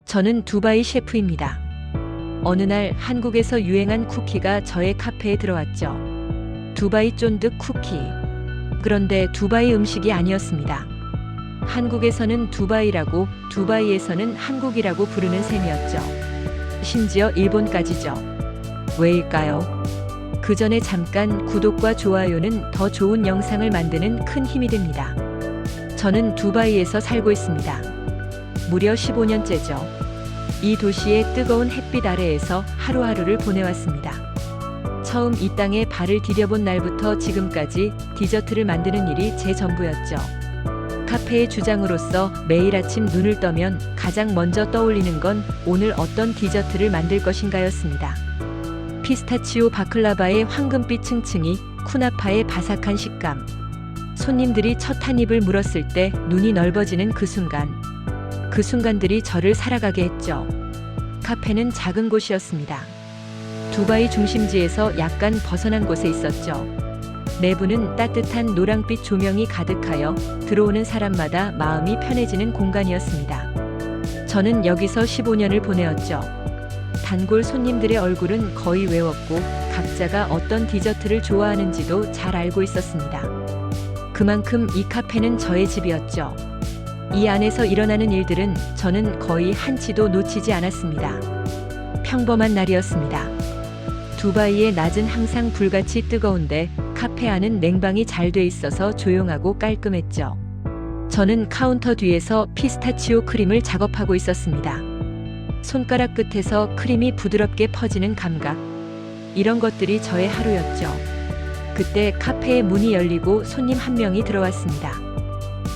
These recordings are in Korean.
저는 두바이 셰프입니다. 어느 날 한국에서 유행한 쿠키가 저의 카페에 들어왔죠. 두바이 쫀득 쿠키. 그런데 두바이 음식이 아니었습니다. 한국에서는 두바이라고, 두바이에서는 한국이라고 부르는 셈이었죠. 심지어 일본까지죠. 왜일까요? 그 전에 잠깐 구독과 좋아요는 더 좋은 영상을 만드는 큰 힘이 됩니다. 저는 두바이에서 살고 있습니다. 무려 15년째죠. 이 도시의 뜨거운 햇빛 아래에서 하루하루를 보내왔습니다. 처음 이 땅에 발을 디뎌본 날부터 지금까지 디저트를 만드는 일이 제 전부였죠. 카페의 주장으로서 매일 아침 눈을 떠면 가장 먼저 떠올리는 건 오늘 어떤 디저트를 만들 것인가였습니다. 피스타치오 바클라바의 황금빛 층층이, 쿠나파의 바삭한 식감. 손님들이 첫 한 입을 물었을 때 눈이 넓어지는 그 순간. 그 순간들이 저를 살아가게 했죠. 카페는 작은 곳이었습니다. 두바이 중심지에서 약간 벗어난 곳에 있었죠. 내부는 따뜻한 노랑빛 조명이 가득하여 들어오는 사람마다 마음이 편해지는 공간이었습니다. 저는 여기서 15년을 보내었죠. 단골 손님들의 얼굴은 거의 외웠고 각자가 어떤 디저트를 좋아하는지도 잘 알고 있었습니다. 그만큼 이 카페는 저의 집이었죠. 이 안에서 일어나는 일들은 저는 거의 한치도 놓치지 않았습니다. 평범한 날이었습니다. 두바이의 낮은 항상 불같이 뜨거운데 카페 안은 냉방이 잘 돼 있어서 조용하고 깔끔했죠. 저는 카운터 뒤에서 피스타치오 크림을 작업하고 있었습니다. 손가락 끝에서 크림이 부드럽게 퍼지는 감각. 이런 것들이 저의 하루였죠. 그때 카페의 문이 열리고 손님 한 명이 들어왔습니다.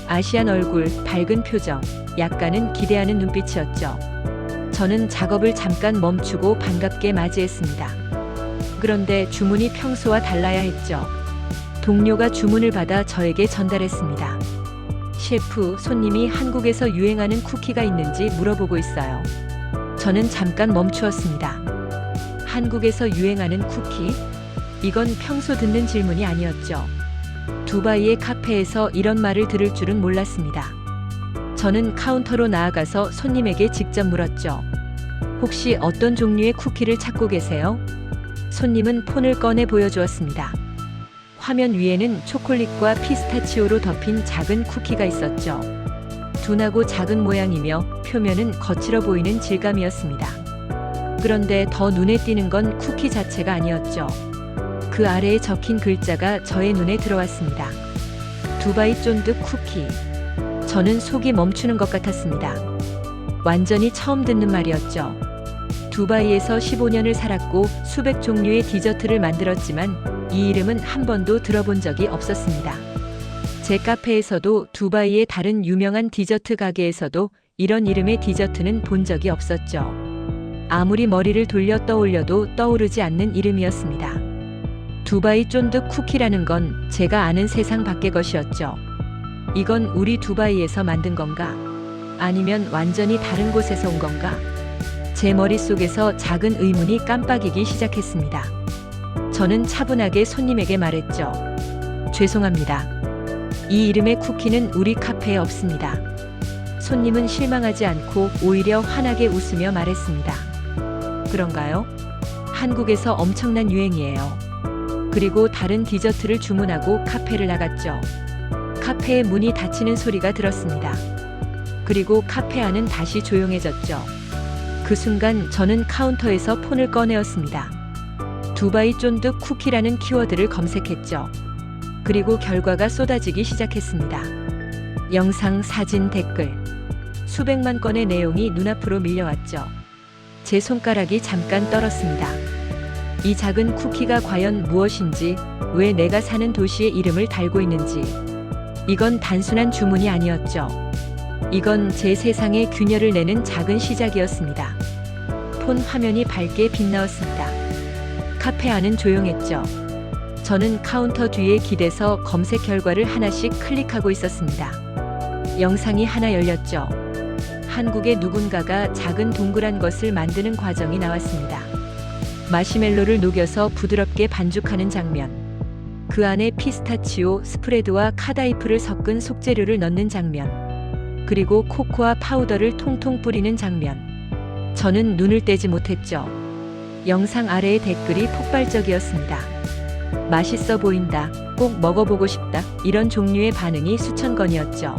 아시안 얼굴, 밝은 표정, 약간은 기대하는 눈빛이었죠. 저는 작업을 잠깐 멈추고 반갑게 맞이했습니다. 그런데 주문이 평소와 달라야 했죠. 동료가 주문을 받아 저에게 전달했습니다. 셰프, 손님이 한국에서 유행하는 쿠키가 있는지 물어보고 있어요. 저는 잠깐 멈추었습니다. 한국에서 유행하는 쿠키? 이건 평소 듣는 질문이 아니었죠. 두바이의 카페에서 이런 말을 들을 줄은 몰랐습니다. 저는 카운터로 나아가서 손님에게 직접 물었죠. 혹시 어떤 종류의 쿠키를 찾고 계세요? 손님은 폰을 꺼내 보여주었습니다. 화면 위에는 초콜릿과 피스타치오로 덮인 작은 쿠키가 있었죠. 둔하고 작은 모양이며 표면은 거칠어 보이는 질감이었습니다. 그런데 더 눈에 띄는 건 쿠키 자체가 아니었죠. 그 아래에 적힌 글자가 저의 눈에 들어왔습니다. 두바이 쫀득 쿠키. 저는 속이 멈추는 것 같았습니다. 완전히 처음 듣는 말이었죠. 두바이에서 15년을 살았고 수백 종류의 디저트를 만들었지만 이 이름은 한 번도 들어본 적이 없었습니다. 제 카페에서도 두바이의 다른 유명한 디저트 가게에서도 이런 이름의 디저트는 본 적이 없었죠. 아무리 머리를 돌려 떠올려도 떠오르지 않는 이름이었습니다. 두바이 쫀득 쿠키라는 건 제가 아는 세상 밖의 것이었죠. 이건 우리 두바이에서 만든 건가? 아니면 완전히 다른 곳에서 온 건가? 제 머릿속에서 작은 의문이 깜빡이기 시작했습니다. 저는 차분하게 손님에게 말했죠. 죄송합니다. 이 이름의 쿠키는 우리 카페에 없습니다. 손님은 실망하지 않고 오히려 환하게 웃으며 말했습니다. 그런가요? 한국에서 엄청난 유행이에요. 그리고 다른 디저트를 주문하고 카페를 나갔죠. 카페의 문이 닫히는 소리가 들었습니다. 그리고 카페 안은 다시 조용해졌죠. 그 순간 저는 카운터에서 폰을 꺼내었습니다. 두바이 쫀득 쿠키라는 키워드를 검색했죠. 그리고 결과가 쏟아지기 시작했습니다. 영상, 사진, 댓글. 수백만 건의 내용이 눈앞으로 밀려왔죠. 제 손가락이 잠깐 떨었습니다. 이 작은 쿠키가 과연 무엇인지, 왜 내가 사는 도시의 이름을 달고 있는지. 이건 단순한 주문이 아니었죠. 이건 제 세상에 균열을 내는 작은 시작이었습니다. 폰 화면이 밝게 빛나왔습니다. 카페 안은 조용했죠. 저는 카운터 뒤에 기대서 검색 결과를 하나씩 클릭하고 있었습니다. 영상이 하나 열렸죠. 한국의 누군가가 작은 동그란 것을 만드는 과정이 나왔습니다. 마시멜로를 녹여서 부드럽게 반죽하는 장면. 그 안에 피스타치오, 스프레드와 카다이프를 섞은 속재료를 넣는 장면. 그리고 코코아 파우더를 통통 뿌리는 장면. 저는 눈을 떼지 못했죠. 영상 아래의 댓글이 폭발적이었습니다. 맛있어 보인다. 꼭 먹어보고 싶다. 이런 종류의 반응이 수천 건이었죠.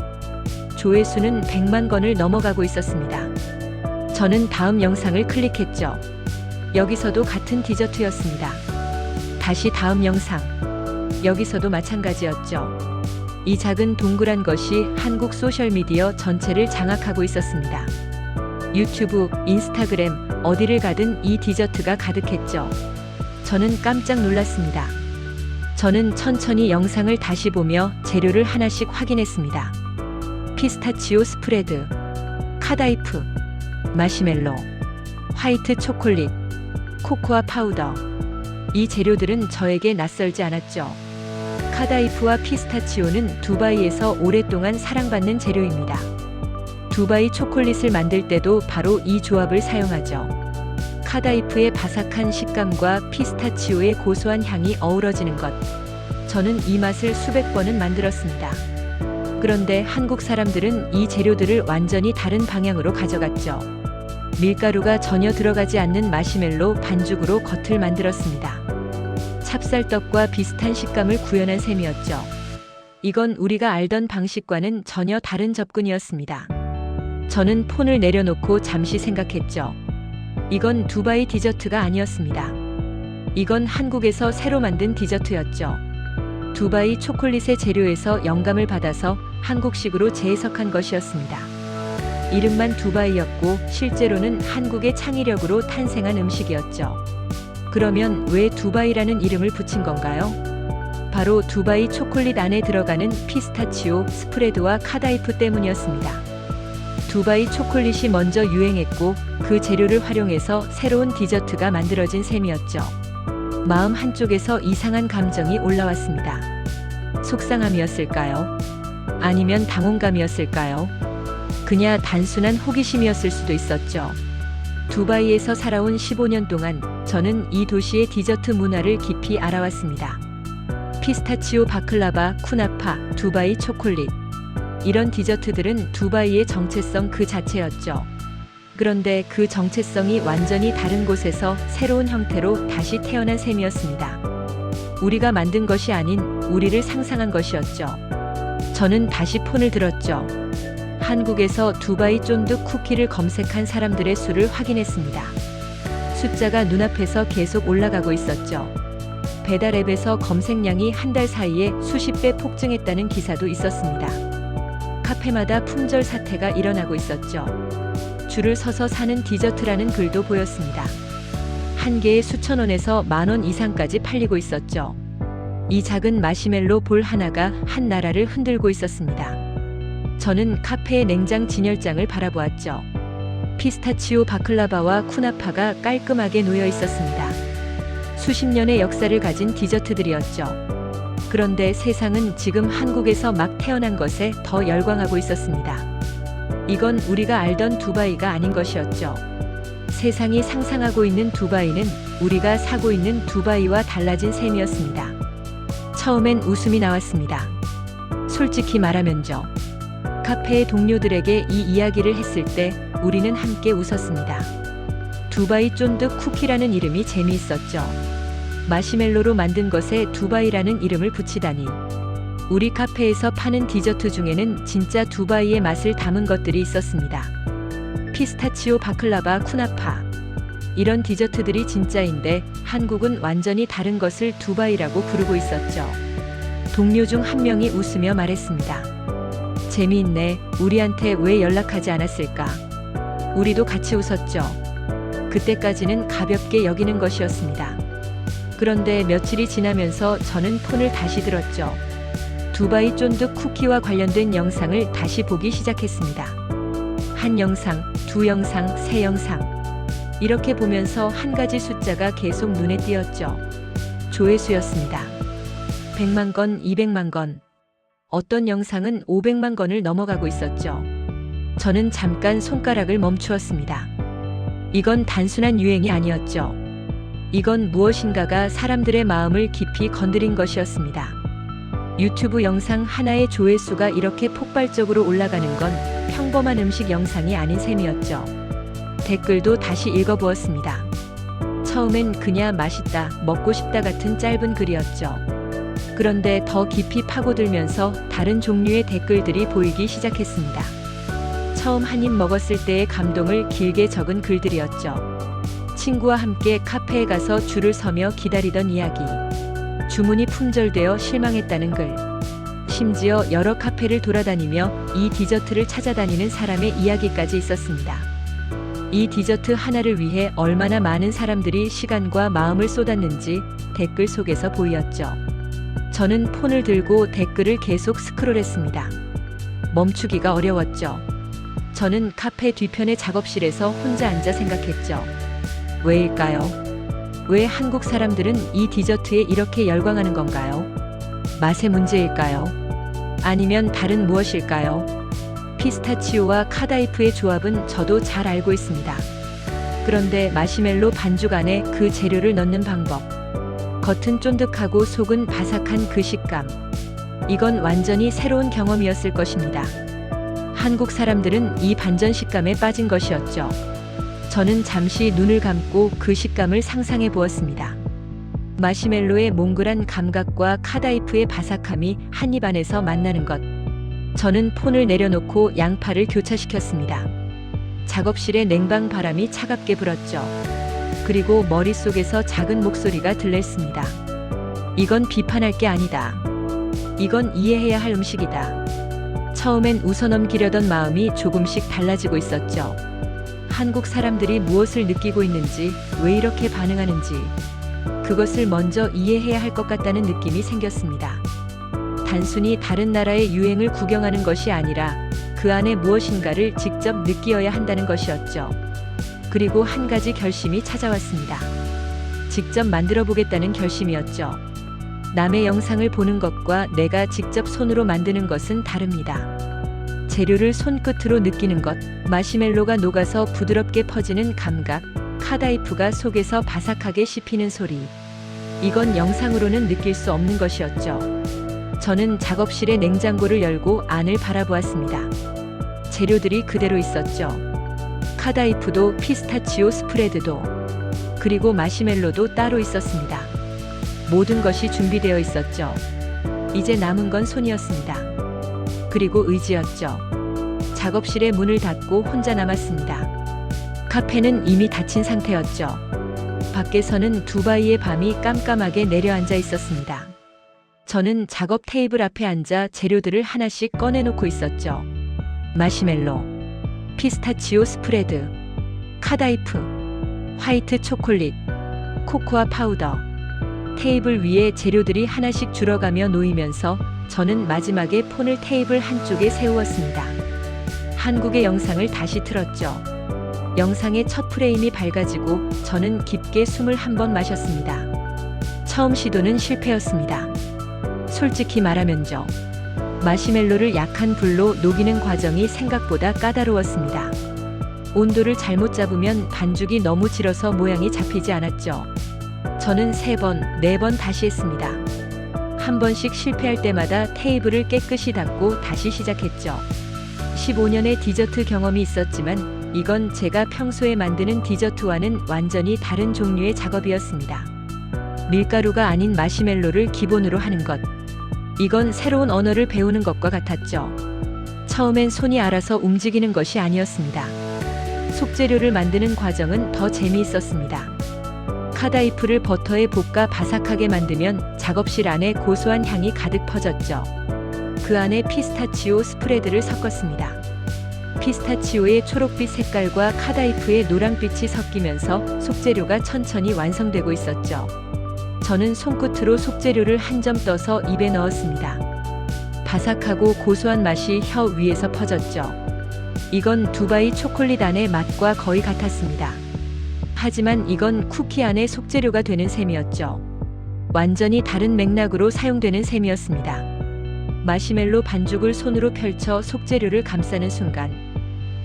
조회수는 100만 건을 넘어가고 있었습니다. 저는 다음 영상을 클릭했죠. 여기서도 같은 디저트였습니다. 다시 다음 영상. 여기서도 마찬가지였죠. 이 작은 동그란 것이 한국 소셜미디어 전체를 장악하고 있었습니다. 유튜브, 인스타그램, 어디를 가든 이 디저트가 가득했죠. 저는 깜짝 놀랐습니다. 저는 천천히 영상을 다시 보며 재료를 하나씩 확인했습니다. 피스타치오 스프레드, 카다이프, 마시멜로, 화이트 초콜릿, 코코아 파우더. 이 재료들은 저에게 낯설지 않았죠. 카다이프와 피스타치오는 두바이에서 오랫동안 사랑받는 재료입니다. 두바이 초콜릿을 만들 때도 바로 이 조합을 사용하죠. 카다이프의 바삭한 식감과 피스타치오의 고소한 향이 어우러지는 것. 저는 이 맛을 수백 번은 만들었습니다. 그런데 한국 사람들은 이 재료들을 완전히 다른 방향으로 가져갔죠. 밀가루가 전혀 들어가지 않는 마시멜로 반죽으로 겉을 만들었습니다. 찹쌀떡과 비슷한 식감을 구현한 셈이었죠. 이건 우리가 알던 방식과는 전혀 다른 접근이었습니다. 저는 폰을 내려놓고 잠시 생각했죠. 이건 두바이 디저트가 아니었습니다. 이건 한국에서 새로 만든 디저트였죠. 두바이 초콜릿의 재료에서 영감을 받아서 한국식으로 재해석한 것이었습니다. 이름만 두바이였고 실제로는 한국의 창의력으로 탄생한 음식이었죠. 그러면 왜 두바이라는 이름을 붙인 건가요? 바로 두바이 초콜릿 안에 들어가는 피스타치오, 스프레드와 카다이프 때문이었습니다. 두바이 초콜릿이 먼저 유행했고 그 재료를 활용해서 새로운 디저트가 만들어진 셈이었죠. 마음 한쪽에서 이상한 감정이 올라왔습니다. 속상함이었을까요? 아니면 당혹감이었을까요? 그냥 단순한 호기심이었을 수도 있었죠. 두바이에서 살아온 15년 동안 저는 이 도시의 디저트 문화를 깊이 알아왔습니다. 피스타치오 바클라바, 쿠나파, 두바이 초콜릿. 이런 디저트들은 두바이의 정체성 그 자체였죠. 그런데 그 정체성이 완전히 다른 곳에서 새로운 형태로 다시 태어난 셈이었습니다. 우리가 만든 것이 아닌 우리를 상상한 것이었죠. 저는 다시 폰을 들었죠. 한국에서 두바이 쫀득 쿠키를 검색한 사람들의 수를 확인했습니다. 숫자가 눈앞에서 계속 올라가고 있었죠. 배달 앱에서 검색량이 한 달 사이에 수십 배 폭증했다는 기사도 있었습니다. 카페마다 품절 사태가 일어나고 있었죠. 줄을 서서 사는 디저트라는 글도 보였습니다. 한 개에 수천 원에서 10,000원 이상까지 팔리고 있었죠. 이 작은 마시멜로 볼 하나가 한 나라를 흔들고 있었습니다. 저는 카페의 냉장 진열장을 바라보았죠. 피스타치오 바클라바와 쿠나파가 깔끔하게 놓여 있었습니다. 수십 년의 역사를 가진 디저트들이었죠. 그런데 세상은 지금 한국에서 막 태어난 것에 더 열광하고 있었습니다. 이건 우리가 알던 두바이가 아닌 것이었죠. 세상이 상상하고 있는 두바이는 우리가 사고 있는 두바이와 달라진 셈이었습니다. 처음엔 웃음이 나왔습니다. 솔직히 말하면요. 카페의 동료들에게 이 이야기를 했을 때 우리는 함께 웃었습니다. 두바이 쫀득 쿠키라는 이름이 재미있었죠. 마시멜로로 만든 것에 두바이라는 이름을 붙이다니. 우리 카페에서 파는 디저트 중에는 진짜 두바이의 맛을 담은 것들이 있었습니다. 피스타치오 바클라바, 쿠나파. 이런 디저트들이 진짜인데 한국은 완전히 다른 것을 두바이라고 부르고 있었죠. 동료 중 한 명이 웃으며 말했습니다. 재미있네. 우리한테 왜 연락하지 않았을까? 우리도 같이 웃었죠. 그때까지는 가볍게 여기는 것이었습니다. 그런데 며칠이 지나면서 저는 폰을 다시 들었죠. 두바이 쫀득 쿠키와 관련된 영상을 다시 보기 시작했습니다. 한 영상, 두 영상, 세 영상. 이렇게 보면서 한 가지 숫자가 계속 눈에 띄었죠. 조회수였습니다. 100만 건, 200만 건. 어떤 영상은 500만 건을 넘어가고 있었죠. 저는 잠깐 손가락을 멈추었습니다. 이건 단순한 유행이 아니었죠. 이건 무엇인가가 사람들의 마음을 깊이 건드린 것이었습니다. 유튜브 영상 하나의 조회수가 이렇게 폭발적으로 올라가는 건 평범한 음식 영상이 아닌 셈이었죠. 댓글도 다시 읽어보았습니다. 처음엔 그냥 맛있다, 먹고 싶다 같은 짧은 글이었죠. 그런데 더 깊이 파고들면서 다른 종류의 댓글들이 보이기 시작했습니다. 처음 한 입 먹었을 때의 감동을 길게 적은 글들이었죠. 친구와 함께 카페에 가서 줄을 서며 기다리던 이야기. 주문이 품절되어 실망했다는 글. 심지어 여러 카페를 돌아다니며 이 디저트를 찾아다니는 사람의 이야기까지 있었습니다. 이 디저트 하나를 위해 얼마나 많은 사람들이 시간과 마음을 쏟았는지 댓글 속에서 보였죠. 저는 폰을 들고 댓글을 계속 스크롤했습니다. 멈추기가 어려웠죠. 저는 카페 뒤편의 작업실에서 혼자 앉아 생각했죠. 왜일까요? 왜 한국 사람들은 이 디저트에 이렇게 열광하는 건가요? 맛의 문제일까요? 아니면 다른 무엇일까요? 피스타치오와 카다이프의 조합은 저도 잘 알고 있습니다. 그런데 마시멜로 반죽 안에 그 재료를 넣는 방법. 겉은 쫀득하고 속은 바삭한 그 식감. 이건 완전히 새로운 경험이었을 것입니다. 한국 사람들은 이 반전 식감에 빠진 것이었죠. 저는 잠시 눈을 감고 그 식감을 상상해 보았습니다. 마시멜로의 몽글한 감각과 카다이프의 바삭함이 한 입 안에서 만나는 것. 저는 폰을 내려놓고 양파를 교차시켰습니다. 작업실의 냉방 바람이 차갑게 불었죠. 그리고 머릿속에서 작은 목소리가 들렸습니다. 이건 비판할 게 아니다. 이건 이해해야 할 음식이다. 처음엔 웃어넘기려던 마음이 조금씩 달라지고 있었죠. 한국 사람들이 무엇을 느끼고 있는지, 왜 이렇게 반응하는지, 그것을 먼저 이해해야 할 것 같다는 느낌이 생겼습니다. 단순히 다른 나라의 유행을 구경하는 것이 아니라 그 안에 무엇인가를 직접 느끼어야 한다는 것이었죠. 그리고 한 가지 결심이 찾아왔습니다. 직접 만들어 보겠다는 결심이었죠. 남의 영상을 보는 것과 내가 직접 손으로 만드는 것은 다릅니다. 재료를 손끝으로 느끼는 것, 마시멜로가 녹아서 부드럽게 퍼지는 감각, 카다이프가 속에서 바삭하게 씹히는 소리. 이건 영상으로는 느낄 수 없는 것이었죠. 저는 작업실의 냉장고를 열고 안을 바라보았습니다. 재료들이 그대로 있었죠. 카다이프도 피스타치오 스프레드도, 그리고 마시멜로도 따로 있었습니다. 모든 것이 준비되어 있었죠. 이제 남은 건 손이었습니다. 그리고 의지였죠. 작업실의 문을 닫고 혼자 남았습니다. 카페는 이미 닫힌 상태였죠. 밖에서는 두바이의 밤이 깜깜하게 내려앉아 있었습니다. 저는 작업 테이블 앞에 앉아 재료들을 하나씩 꺼내놓고 있었죠. 마시멜로, 피스타치오 스프레드, 카다이프, 화이트 초콜릿, 코코아 파우더. 테이블 위에 재료들이 하나씩 줄어가며 놓이면서 저는 마지막에 폰을 테이블 한쪽에 세우었습니다. 한국의 영상을 다시 틀었죠. 영상의 첫 프레임이 밝아지고 저는 깊게 숨을 한 번 마셨습니다. 처음 시도는 실패였습니다. 솔직히 말하면요. 마시멜로를 약한 불로 녹이는 과정이 생각보다 까다로웠습니다. 온도를 잘못 잡으면 반죽이 너무 질어서 모양이 잡히지 않았죠. 저는 3번, 4번 다시 했습니다. 한 번씩 실패할 때마다 테이블을 깨끗이 닦고 다시 시작했죠. 15년의 디저트 경험이 있었지만 이건 제가 평소에 만드는 디저트와는 완전히 다른 종류의 작업이었습니다. 밀가루가 아닌 마시멜로를 기본으로 하는 것. 이건 새로운 언어를 배우는 것과 같았죠. 처음엔 손이 알아서 움직이는 것이 아니었습니다. 속재료를 만드는 과정은 더 재미있었습니다. 카다이프를 버터에 볶아 바삭하게 만들면 작업실 안에 고소한 향이 가득 퍼졌죠. 그 안에 피스타치오 스프레드를 섞었습니다. 피스타치오의 초록빛 색깔과 카다이프의 노란빛이 섞이면서 속재료가 천천히 완성되고 있었죠. 저는 손끝으로 속재료를 한 점 떠서 입에 넣었습니다. 바삭하고 고소한 맛이 혀 위에서 퍼졌죠. 이건 두바이 초콜릿 안의 맛과 거의 같았습니다. 하지만 이건 쿠키 안의 속재료가 되는 셈이었죠. 완전히 다른 맥락으로 사용되는 셈이었습니다. 마시멜로 반죽을 손으로 펼쳐 속재료를 감싸는 순간,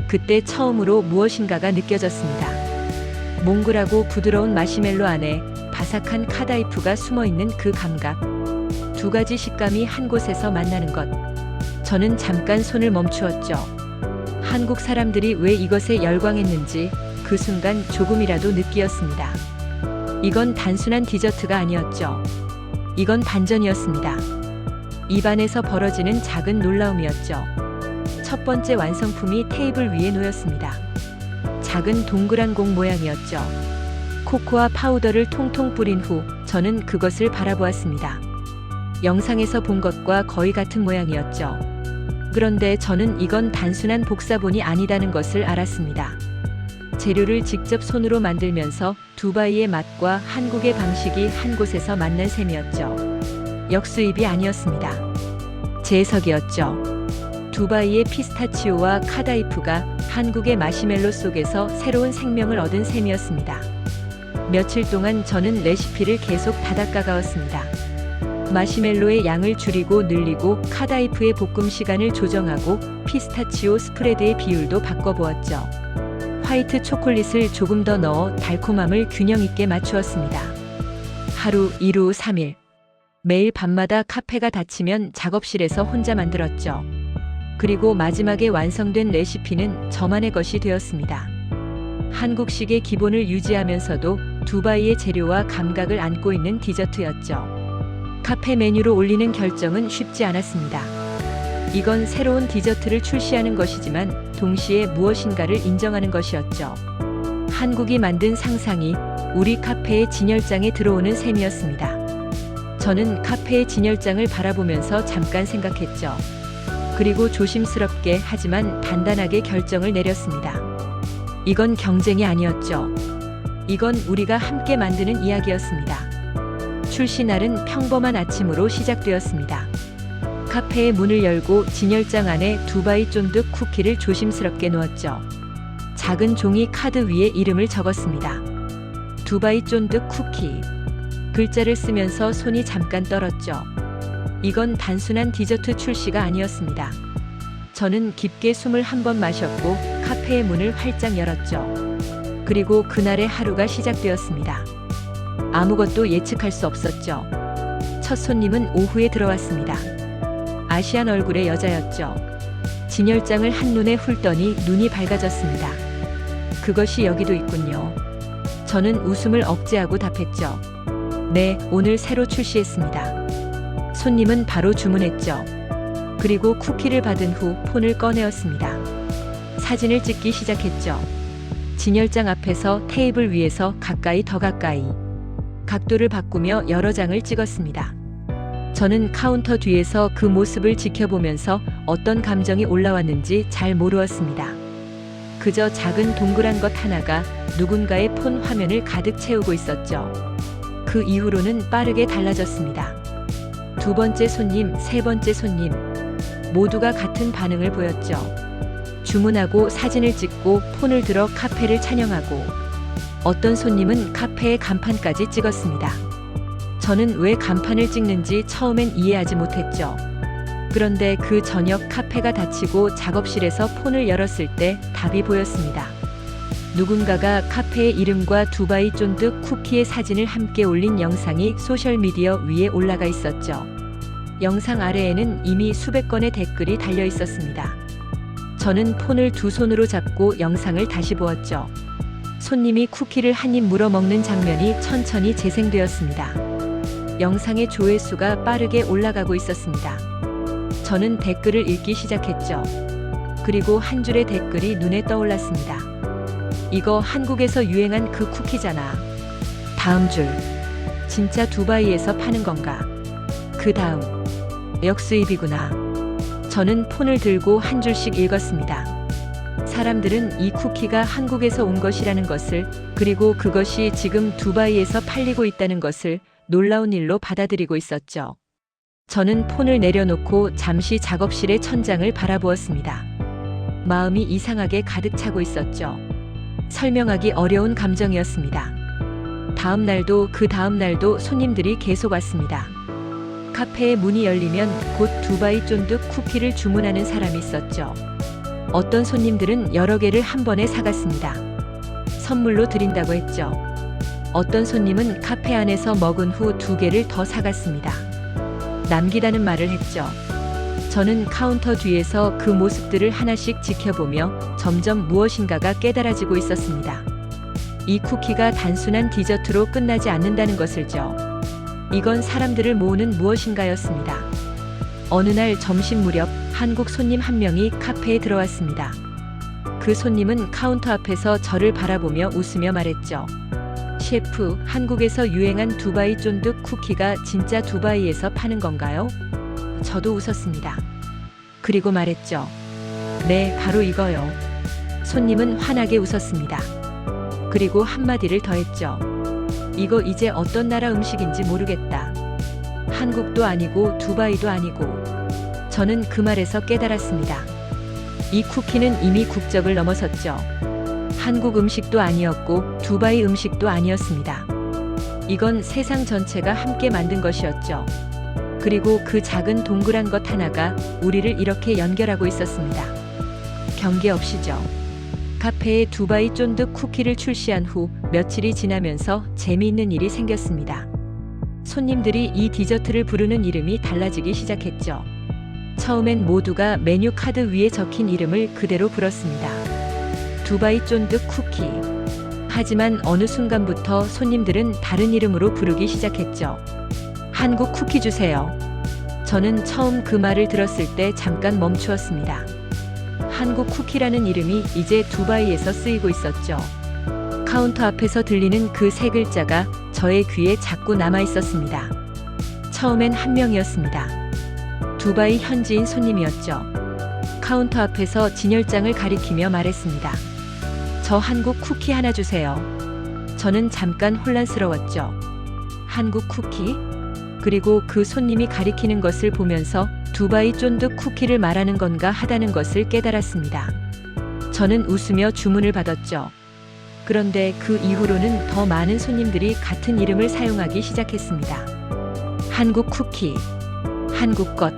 그때 처음으로 무엇인가가 느껴졌습니다. 몽글하고 부드러운 마시멜로 안에 바삭한 카다이프가 숨어있는 그 감각. 두 가지 식감이 한 곳에서 만나는 것. 저는 잠깐 손을 멈추었죠. 한국 사람들이 왜 이것에 열광했는지, 그 순간 조금이라도 느끼었습니다. 이건 단순한 디저트가 아니었죠. 이건 반전이었습니다. 입안에서 벌어지는 작은 놀라움이었죠. 첫 번째 완성품이 테이블 위에 놓였습니다. 작은 동그란 공 모양이었죠. 코코아 파우더를 통통 뿌린 후 저는 그것을 바라보았습니다. 영상에서 본 것과 거의 같은 모양이었죠. 그런데 저는 이건 단순한 복사본이 아니다는 것을 알았습니다. 재료를 직접 손으로 만들면서 두바이의 맛과 한국의 방식이 한 곳에서 만난 셈이었죠. 역수입이 아니었습니다. 재해석이었죠. 두바이의 피스타치오와 카다이프가 한국의 마시멜로 속에서 새로운 생명을 얻은 셈이었습니다. 며칠 동안 저는 레시피를 계속 다닥가가웠습니다. 마시멜로의 양을 줄이고 늘리고 카다이프의 볶음 시간을 조정하고 피스타치오 스프레드의 비율도 바꿔보았죠. 화이트 초콜릿을 조금 더 넣어 달콤함을 균형 있게 맞추었습니다. 하루, 2루, 3일. 매일 밤마다 카페가 닫히면 작업실에서 혼자 만들었죠. 그리고 마지막에 완성된 레시피는 저만의 것이 되었습니다. 한국식의 기본을 유지하면서도 두바이의 재료와 감각을 안고 있는 디저트였죠. 카페 메뉴로 올리는 결정은 쉽지 않았습니다. 이건 새로운 디저트를 출시하는 것이지만 동시에 무엇인가를 인정하는 것이었죠. 한국이 만든 상상이 우리 카페의 진열장에 들어오는 셈이었습니다. 저는 카페의 진열장을 바라보면서 잠깐 생각했죠. 그리고 조심스럽게 하지만 단단하게 결정을 내렸습니다. 이건 경쟁이 아니었죠. 이건 우리가 함께 만드는 이야기였습니다. 출시 날은 평범한 아침으로 시작되었습니다. 카페의 문을 열고 진열장 안에 두바이 쫀득 쿠키를 조심스럽게 놓았죠. 작은 종이 카드 위에 이름을 적었습니다. 두바이 쫀득 쿠키. 글자를 쓰면서 손이 잠깐 떨었죠. 이건 단순한 디저트 출시가 아니었습니다. 저는 깊게 숨을 한 번 마셨고 카페의 문을 활짝 열었죠. 그리고 그날의 하루가 시작되었습니다. 아무것도 예측할 수 없었죠. 첫 손님은 오후에 들어왔습니다. 아시안 얼굴의 여자였죠. 진열장을 한눈에 훑더니 눈이 밝아졌습니다. 그것이 여기도 있군요. 저는 웃음을 억제하고 답했죠. 네, 오늘 새로 출시했습니다. 손님은 바로 주문했죠. 그리고 쿠키를 받은 후 폰을 꺼내었습니다. 사진을 찍기 시작했죠. 진열장 앞에서 테이블 위에서 가까이 더 가까이. 각도를 바꾸며 여러 장을 찍었습니다. 저는 카운터 뒤에서 그 모습을 지켜보면서 어떤 감정이 올라왔는지 잘 모르었습니다. 그저 작은 동그란 것 하나가 누군가의 폰 화면을 가득 채우고 있었죠. 그 이후로는 빠르게 달라졌습니다. 두 번째 손님, 세 번째 손님. 모두가 같은 반응을 보였죠. 주문하고 사진을 찍고 폰을 들어 카페를 찬양하고 어떤 손님은 카페의 간판까지 찍었습니다. 저는 왜 간판을 찍는지 처음엔 이해하지 못했죠. 그런데 그 저녁 카페가 닫히고 작업실에서 폰을 열었을 때 답이 보였습니다. 누군가가 카페의 이름과 두바이 쫀득 쿠키의 사진을 함께 올린 영상이 소셜미디어 위에 올라가 있었죠. 영상 아래에는 이미 수백 건의 댓글이 달려 있었습니다. 저는 폰을 두 손으로 잡고 영상을 다시 보았죠. 손님이 쿠키를 한 입 물어 먹는 장면이 천천히 재생되었습니다. 영상의 조회수가 빠르게 올라가고 있었습니다. 저는 댓글을 읽기 시작했죠. 그리고 한 줄의 댓글이 눈에 떠올랐습니다. 이거 한국에서 유행한 그 쿠키잖아. 다음 줄. 진짜 두바이에서 파는 건가? 그 다음. 역수입이구나. 저는 폰을 들고 한 줄씩 읽었습니다. 사람들은 이 쿠키가 한국에서 온 것이라는 것을, 그리고 그것이 지금 두바이에서 팔리고 있다는 것을 놀라운 일로 받아들이고 있었죠. 저는 폰을 내려놓고 잠시 작업실의 천장을 바라보았습니다. 마음이 이상하게 가득 차고 있었죠. 설명하기 어려운 감정이었습니다. 다음 날도 그 다음 날도 손님들이 계속 왔습니다. 카페의 문이 열리면 곧 두바이 쫀득 쿠키를 주문하는 사람이 있었죠. 어떤 손님들은 여러 개를 한 번에 사갔습니다. 선물로 드린다고 했죠. 어떤 손님은 카페 안에서 먹은 후 2개를 더 사갔습니다. 남기다는 말을 했죠. 저는 카운터 뒤에서 그 모습들을 하나씩 지켜보며 점점 무엇인가가 깨달아지고 있었습니다. 이 쿠키가 단순한 디저트로 끝나지 않는다는 것을죠. 이건 사람들을 모으는 무엇인가였습니다. 어느 날 점심 무렵 한국 손님 한 명이 카페에 들어왔습니다. 그 손님은 카운터 앞에서 저를 바라보며 웃으며 말했죠. 셰프, 한국에서 유행한 두바이 쫀득 쿠키가 진짜 두바이에서 파는 건가요? 저도 웃었습니다. 그리고 말했죠. 네, 바로 이거요. 손님은 환하게 웃었습니다. 그리고 한마디를 더했죠. 이거 이제 어떤 나라 음식인지 모르겠다. 한국도 아니고 두바이도 아니고. 저는 그 말에서 깨달았습니다. 이 쿠키는 이미 국적을 넘어섰죠. 한국 음식도 아니었고 두바이 음식도 아니었습니다. 이건 세상 전체가 함께 만든 것이었죠. 그리고 그 작은 동그란 것 하나가 우리를 이렇게 연결하고 있었습니다. 경계 없이죠. 카페에 두바이 쫀득 쿠키를 출시한 후 며칠이 지나면서 재미있는 일이 생겼습니다. 손님들이 이 디저트를 부르는 이름이 달라지기 시작했죠. 처음엔 모두가 메뉴 카드 위에 적힌 이름을 그대로 불렀습니다. 두바이 쫀득 쿠키. 하지만 어느 순간부터 손님들은 다른 이름으로 부르기 시작했죠. 한국 쿠키 주세요. 저는 처음 그 말을 들었을 때 잠깐 멈추었습니다. 한국 쿠키라는 이름이 이제 두바이에서 쓰이고 있었죠. 카운터 앞에서 들리는 그 세 글자가 저의 귀에 자꾸 남아 있었습니다. 처음엔 한 명이었습니다. 두바이 현지인 손님이었죠. 카운터 앞에서 진열장을 가리키며 말했습니다. 저 한국 쿠키 하나 주세요. 저는 잠깐 혼란스러웠죠. 한국 쿠키? 그리고 그 손님이 가리키는 것을 보면서 두바이 쫀득 쿠키를 말하는 건가 하다는 것을 깨달았습니다. 저는 웃으며 주문을 받았죠. 그런데 그 이후로는 더 많은 손님들이 같은 이름을 사용하기 시작했습니다. 한국 쿠키, 한국 것.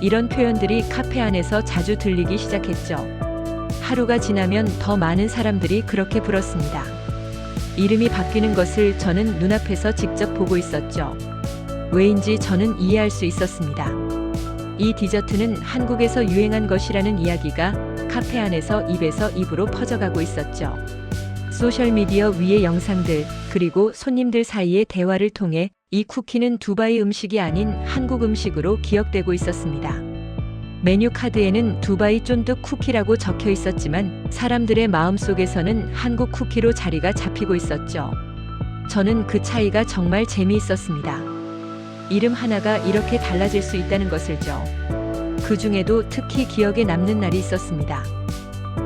이런 표현들이 카페 안에서 자주 들리기 시작했죠. 하루가 지나면 더 많은 사람들이 그렇게 불렀습니다. 이름이 바뀌는 것을 저는 눈앞에서 직접 보고 있었죠. 왜인지 저는 이해할 수 있었습니다. 이 디저트는 한국에서 유행한 것이라는 이야기가 카페 안에서 입에서 입으로 퍼져가고 있었죠. 소셜미디어 위의 영상들, 그리고 손님들 사이의 대화를 통해 이 쿠키는 두바이 음식이 아닌 한국 음식으로 기억되고 있었습니다. 메뉴 카드에는 두바이 쫀득 쿠키라고 적혀 있었지만 사람들의 마음속에서는 한국 쿠키로 자리가 잡히고 있었죠. 저는 그 차이가 정말 재미있었습니다. 이름 하나가 이렇게 달라질 수 있다는 것을죠. 그 중에도 특히 기억에 남는 날이 있었습니다.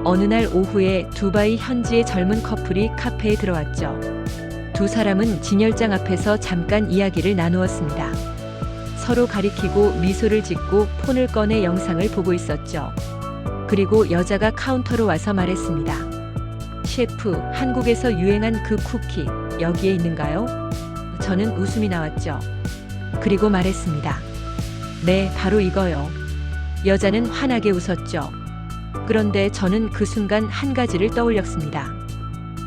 어느 날 오후에 두바이 현지의 젊은 커플이 카페에 들어왔죠. 두 사람은 진열장 앞에서 잠깐 이야기를 나누었습니다. 서로 가리키고 미소를 짓고 폰을 꺼내 영상을 보고 있었죠. 그리고 여자가 카운터로 와서 말했습니다. 셰프, 한국에서 유행한 그 쿠키, 여기에 있는가요? 저는 웃음이 나왔죠. 그리고 말했습니다. 네, 바로 이거요. 여자는 환하게 웃었죠. 그런데 저는 그 순간 한 가지를 떠올렸습니다.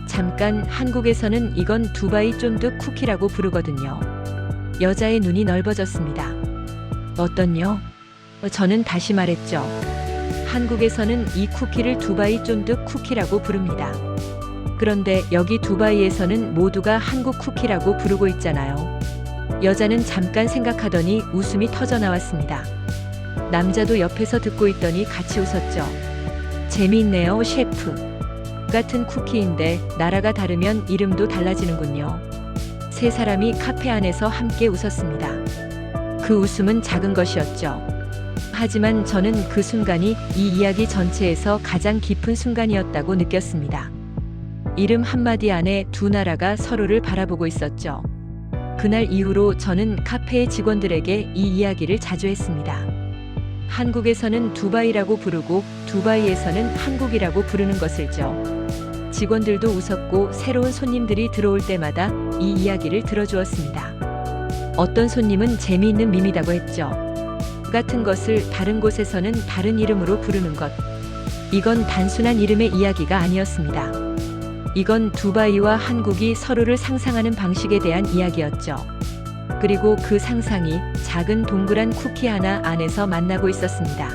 잠깐, 한국에서는 이건 두바이 쫀득 쿠키라고 부르거든요. 여자의 눈이 넓어졌습니다. 어떤요? 저는 다시 말했죠. 한국에서는 이 쿠키를 두바이 쫀득 쿠키라고 부릅니다. 그런데 여기 두바이에서는 모두가 한국 쿠키라고 부르고 있잖아요. 여자는 잠깐 생각하더니 웃음이 터져 나왔습니다. 남자도 옆에서 듣고 있더니 같이 웃었죠. 재미있네요, 셰프. 같은 쿠키인데 나라가 다르면 이름도 달라지는군요. 세 사람이 카페 안에서 함께 웃었습니다. 그 웃음은 작은 것이었죠. 하지만 저는 그 순간이 이 이야기 전체에서 가장 깊은 순간이었다고 느꼈습니다. 이름 한마디 안에 두 나라가 서로를 바라보고 있었죠. 그날 이후로 저는 카페의 직원들에게 이 이야기를 자주 했습니다. 한국에서는 두바이라고 부르고 두바이에서는 한국이라고 부르는 것을죠. 직원들도 웃었고 새로운 손님들이 들어올 때마다 이 이야기를 들어주었습니다. 어떤 손님은 재미있는 밈이라고 했죠. 같은 것을 다른 곳에서는 다른 이름으로 부르는 것. 이건 단순한 이름의 이야기가 아니었습니다. 이건 두바이와 한국이 서로를 상상하는 방식에 대한 이야기였죠. 그리고 그 상상이 작은 동그란 쿠키 하나 안에서 만나고 있었습니다.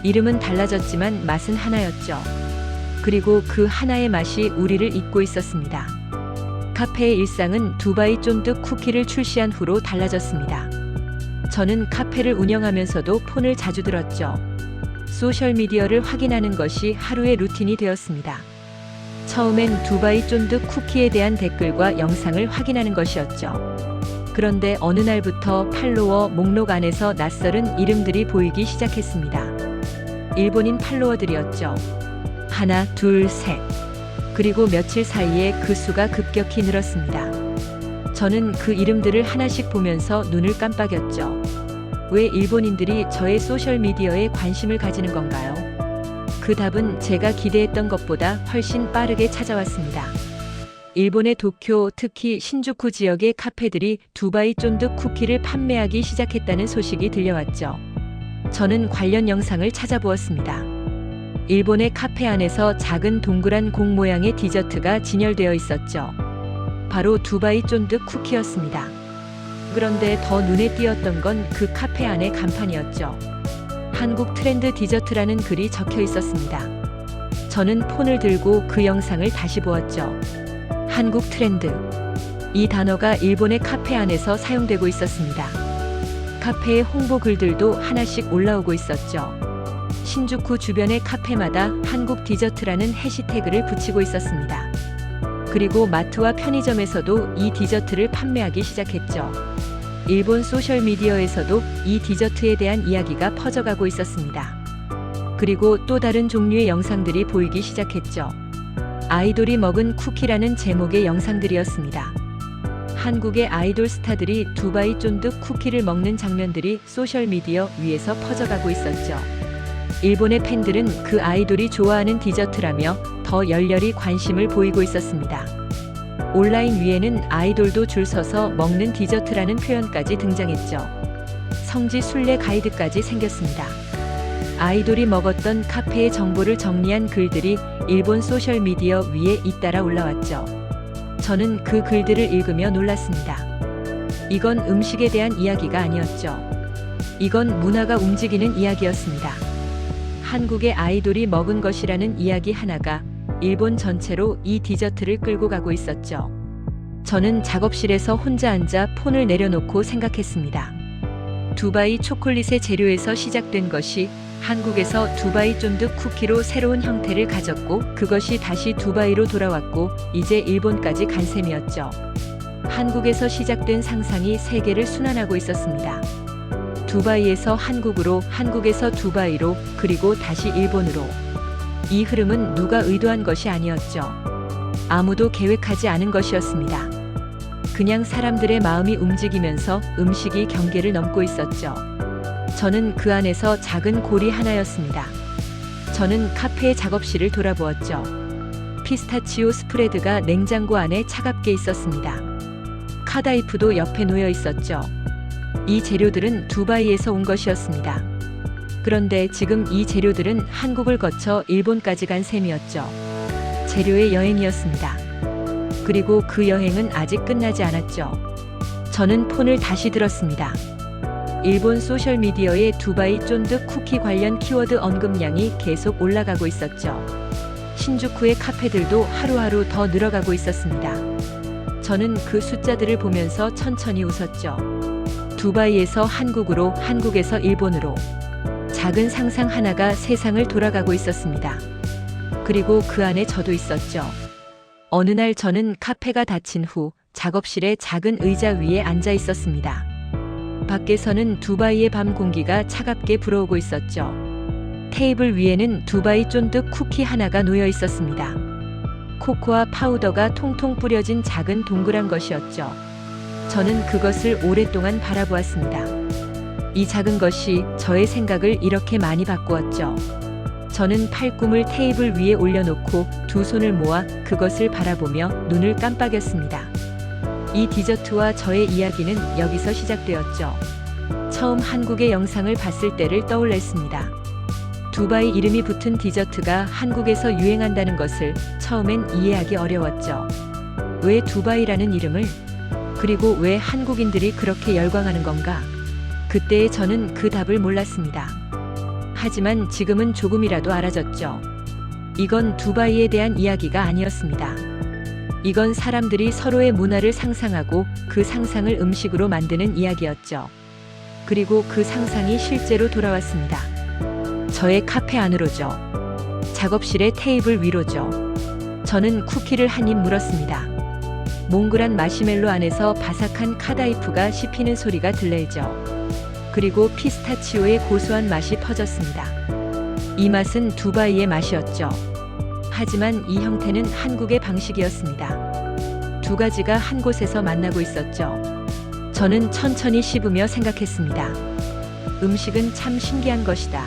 이름은 달라졌지만 맛은 하나였죠. 그리고 그 하나의 맛이 우리를 잇고 있었습니다. 카페의 일상은 두바이 쫀득 쿠키를 출시한 후로 달라졌습니다. 저는 카페를 운영하면서도 폰을 자주 들었죠. 소셜미디어를 확인하는 것이 하루의 루틴이 되었습니다. 처음엔 두바이 쫀득 쿠키에 대한 댓글과 영상을 확인하는 것이었죠. 그런데 어느 날부터 팔로워 목록 안에서 낯설은 이름들이 보이기 시작했습니다. 일본인 팔로워들이었죠. 하나, 둘, 셋. 그리고 며칠 사이에 그 수가 급격히 늘었습니다. 저는 그 이름들을 하나씩 보면서 눈을 깜빡였죠. 왜 일본인들이 저의 소셜미디어에 관심을 가지는 건가요? 그 답은 제가 기대했던 것보다 훨씬 빠르게 찾아왔습니다. 일본의 도쿄, 특히 신주쿠 지역의 카페들이 두바이 쫀득 쿠키를 판매하기 시작했다는 소식이 들려왔죠. 저는 관련 영상을 찾아보았습니다. 일본의 카페 안에서 작은 동그란 공 모양의 디저트가 진열되어 있었죠. 바로 두바이 쫀득 쿠키였습니다. 그런데 더 눈에 띄었던 건 그 카페 안의 간판이었죠. 한국 트렌드 디저트라는 글이 적혀 있었습니다. 저는 폰을 들고 그 영상을 다시 보았죠. 한국 트렌드. 이 단어가 일본의 카페 안에서 사용되고 있었습니다. 카페의 홍보 글들도 하나씩 올라오고 있었죠. 신주쿠 주변의 카페마다 한국 디저트라는 해시태그를 붙이고 있었습니다. 그리고 마트와 편의점에서도 이 디저트를 판매하기 시작했죠. 일본 소셜미디어에서도 이 디저트에 대한 이야기가 퍼져가고 있었습니다. 그리고 또 다른 종류의 영상들이 보이기 시작했죠. 아이돌이 먹은 쿠키라는 제목의 영상들이었습니다. 한국의 아이돌 스타들이 두바이 쫀득 쿠키를 먹는 장면들이 소셜미디어 위에서 퍼져가고 있었죠. 일본의 팬들은 그 아이돌이 좋아하는 디저트라며 더 열렬히 관심을 보이고 있었습니다. 온라인 위에는 아이돌도 줄 서서 먹는 디저트라는 표현까지 등장했죠. 성지 순례 가이드까지 생겼습니다. 아이돌이 먹었던 카페의 정보를 정리한 글들이 일본 소셜미디어 위에 잇따라 올라왔죠. 저는 그 글들을 읽으며 놀랐습니다. 이건 음식에 대한 이야기가 아니었죠. 이건 문화가 움직이는 이야기였습니다. 한국의 아이돌이 먹은 것이라는 이야기 하나가 일본 전체로 이 디저트를 끌고 가고 있었죠. 저는 작업실에서 혼자 앉아 폰을 내려놓고 생각했습니다. 두바이 초콜릿의 재료에서 시작된 것이 한국에서 두바이 쫀득 쿠키로 새로운 형태를 가졌고 그것이 다시 두바이로 돌아왔고 이제 일본까지 간 셈이었죠. 한국에서 시작된 상상이 세계를 순환하고 있었습니다. 두바이에서 한국으로, 한국에서 두바이로, 그리고 다시 일본으로. 이 흐름은 누가 의도한 것이 아니었죠. 아무도 계획하지 않은 것이었습니다. 그냥 사람들의 마음이 움직이면서 음식이 경계를 넘고 있었죠. 저는 그 안에서 작은 골이 하나였습니다. 저는 카페의 작업실을 돌아보았죠. 피스타치오 스프레드가 냉장고 안에 차갑게 있었습니다. 카다이프도 옆에 놓여 있었죠. 이 재료들은 두바이에서 온 것이었습니다. 그런데 지금 이 재료들은 한국을 거쳐 일본까지 간 셈이었죠. 재료의 여행이었습니다. 그리고 그 여행은 아직 끝나지 않았죠. 저는 폰을 다시 들었습니다. 일본 소셜미디어에 두바이 쫀득 쿠키 관련 키워드 언급량이 계속 올라가고 있었죠. 신주쿠의 카페들도 하루하루 더 늘어가고 있었습니다. 저는 그 숫자들을 보면서 천천히 웃었죠. 두바이에서 한국으로, 한국에서 일본으로. 작은 상상 하나가 세상을 돌아가고 있었습니다. 그리고 그 안에 저도 있었죠. 어느 날 저는 카페가 닫힌 후 작업실의 작은 의자 위에 앉아 있었습니다. 밖에서는 두바이의 밤 공기가 차갑게 불어오고 있었죠. 테이블 위에는 두바이 쫀득 쿠키 하나가 놓여 있었습니다. 코코아 파우더가 통통 뿌려진 작은 동그란 것이었죠. 저는 그것을 오랫동안 바라보았습니다. 이 작은 것이 저의 생각을 이렇게 많이 바꾸었죠. 저는 팔꿈을 테이블 위에 올려놓고 두 손을 모아 그것을 바라보며 눈을 깜빡였습니다. 이 디저트와 저의 이야기는 여기서 시작되었죠. 처음 한국의 영상을 봤을 때를 떠올렸습니다. 두바이 이름이 붙은 디저트가 한국에서 유행한다는 것을 처음엔 이해하기 어려웠죠. 왜 두바이라는 이름을? 그리고 왜 한국인들이 그렇게 열광하는 건가? 그때의 저는 그 답을 몰랐습니다. 하지만 지금은 조금이라도 알아졌죠. 이건 두바이에 대한 이야기가 아니었습니다. 이건 사람들이 서로의 문화를 상상하고 그 상상을 음식으로 만드는 이야기였죠. 그리고 그 상상이 실제로 돌아왔습니다. 저의 카페 안으로죠. 작업실의 테이블 위로죠. 저는 쿠키를 한 입 물었습니다. 몽글한 마시멜로 안에서 바삭한 카다이프가 씹히는 소리가 들려죠. 그리고 피스타치오의 고소한 맛이 퍼졌습니다. 이 맛은 두바이의 맛이었죠. 하지만 이 형태는 한국의 방식이었습니다. 두 가지가 한 곳에서 만나고 있었죠. 저는 천천히 씹으며 생각했습니다. 음식은 참 신기한 것이다.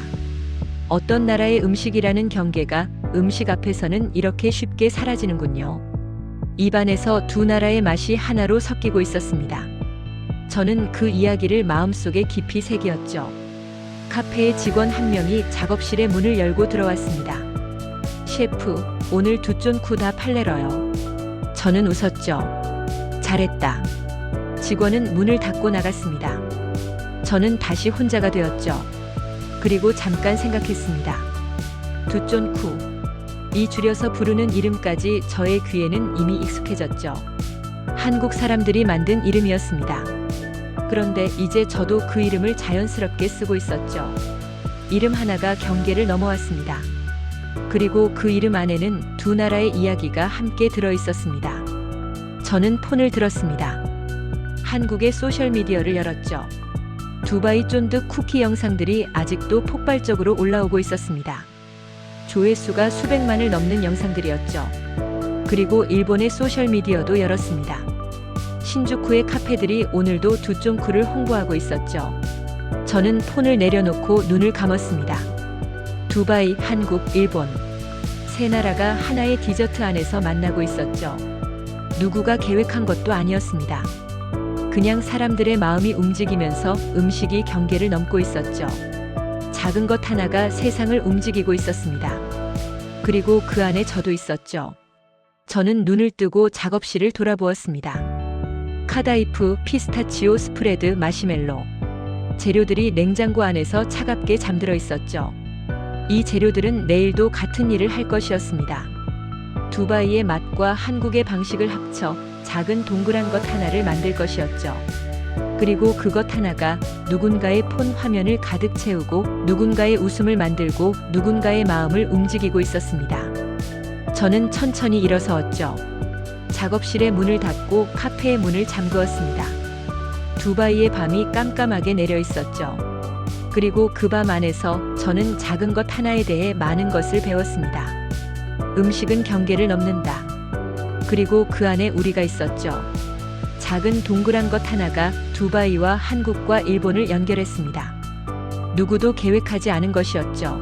어떤 나라의 음식이라는 경계가 음식 앞에서는 이렇게 쉽게 사라지는군요. 입안에서 두 나라의 맛이 하나로 섞이고 있었습니다. 저는 그 이야기를 마음속에 깊이 새겼죠. 카페의 직원 한 명이 작업실의 문을 열고 들어왔습니다. 셰프, 오늘 두 쫀쿠 다 팔레러요. 저는 웃었죠. 잘했다. 직원은 문을 닫고 나갔습니다. 저는 다시 혼자가 되었죠. 그리고 잠깐 생각했습니다. 두 쫀쿠. 이 줄여서 부르는 이름까지 저의 귀에는 이미 익숙해졌죠. 한국 사람들이 만든 이름이었습니다. 그런데 이제 저도 그 이름을 자연스럽게 쓰고 있었죠. 이름 하나가 경계를 넘어왔습니다. 그리고 그 이름 안에는 두 나라의 이야기가 함께 들어 있었습니다. 저는 폰을 들었습니다. 한국의 소셜미디어를 열었죠. 두바이 쫀득 쿠키 영상들이 아직도 폭발적으로 올라오고 있었습니다. 조회수가 수백만을 넘는 영상들이었죠. 그리고 일본의 소셜미디어도 열었습니다. 신주쿠의 카페들이 오늘도 두 쫀쿠를 홍보하고 있었죠. 저는 폰을 내려놓고 눈을 감았습니다. 두바이, 한국, 일본. 세 나라가 하나의 디저트 안에서 만나고 있었죠. 누구가 계획한 것도 아니었습니다. 그냥 사람들의 마음이 움직이면서 음식이 경계를 넘고 있었죠. 작은 것 하나가 세상을 움직이고 있었습니다. 그리고 그 안에 저도 있었죠. 저는 눈을 뜨고 작업실을 돌아보았습니다. 카다이프, 피스타치오 스프레드, 마시멜로. 재료들이 냉장고 안에서 차갑게 잠들어 있었죠. 이 재료들은 내일도 같은 일을 할 것이었습니다. 두바이의 맛과 한국의 방식을 합쳐 작은 동그란 것 하나를 만들 것이었죠. 그리고 그것 하나가 누군가의 폰 화면을 가득 채우고 누군가의 웃음을 만들고 누군가의 마음을 움직이고 있었습니다. 저는 천천히 일어서었죠. 작업실의 문을 닫고 카페의 문을 잠그었습니다. 두바이의 밤이 깜깜하게 내려 있었죠. 그리고 그 밤 안에서 저는 작은 것 하나에 대해 많은 것을 배웠습니다. 음식은 경계를 넘는다. 그리고 그 안에 우리가 있었죠. 작은 동그란 것 하나가 두바이와 한국과 일본을 연결했습니다. 누구도 계획하지 않은 것이었죠.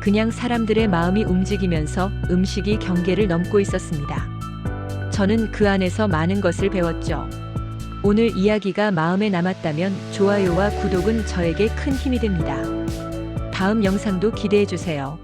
그냥 사람들의 마음이 움직이면서 음식이 경계를 넘고 있었습니다. 저는 그 안에서 많은 것을 배웠죠. 오늘 이야기가 마음에 남았다면 좋아요와 구독은 저에게 큰 힘이 됩니다. 다음 영상도 기대해 주세요.